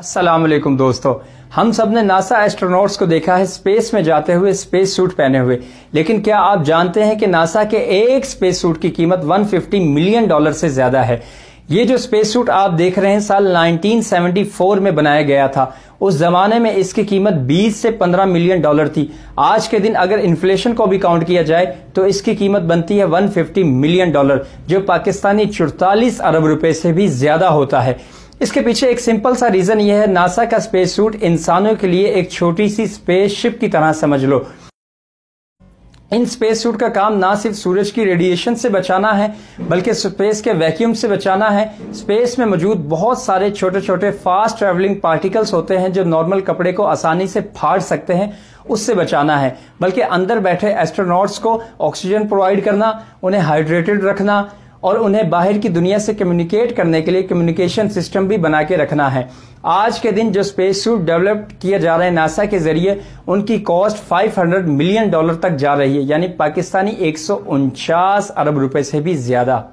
अस्सलाम वालेकुम दोस्तों, हम सब ने नासा एस्ट्रोनॉट्स को देखा है स्पेस में जाते हुए स्पेस सूट पहने हुए। लेकिन क्या आप जानते हैं कि नासा के एक स्पेस सूट की कीमत $150 मिलियन से ज्यादा है। ये जो स्पेस सूट आप देख रहे हैं साल 1974 में बनाया गया था। उस जमाने में इसकी कीमत 20 से 15 मिलियन डॉलर थी। आज के दिन अगर इन्फ्लेशन को भी काउंट किया जाए तो इसकी कीमत बनती है $150 मिलियन, जो पाकिस्तानी 44 अरब रुपए से भी ज्यादा होता है। इसके पीछे एक सिंपल सा रीजन यह है, नासा का स्पेस सूट इंसानों के लिए एक छोटी सी स्पेसशिप की तरह समझ लो। इन स्पेस सूट का काम ना सिर्फ सूरज की रेडिएशन से बचाना है बल्कि स्पेस के वैक्यूम से बचाना है। स्पेस में मौजूद बहुत सारे छोटे छोटे फास्ट ट्रेवलिंग पार्टिकल्स होते हैं जो नॉर्मल कपड़े को आसानी से फाड़ सकते हैं, उससे बचाना है। बल्कि अंदर बैठे एस्ट्रोनॉट्स को ऑक्सीजन प्रोवाइड करना, उन्हें हाइड्रेटेड रखना और उन्हें बाहर की दुनिया से कम्युनिकेट करने के लिए कम्युनिकेशन सिस्टम भी बना के रखना है। आज के दिन जो स्पेस सूट डेवलप किए जा रहे हैं नासा के जरिए, उनकी कॉस्ट $500 मिलियन तक जा रही है, यानी पाकिस्तानी 149 अरब रुपए से भी ज्यादा।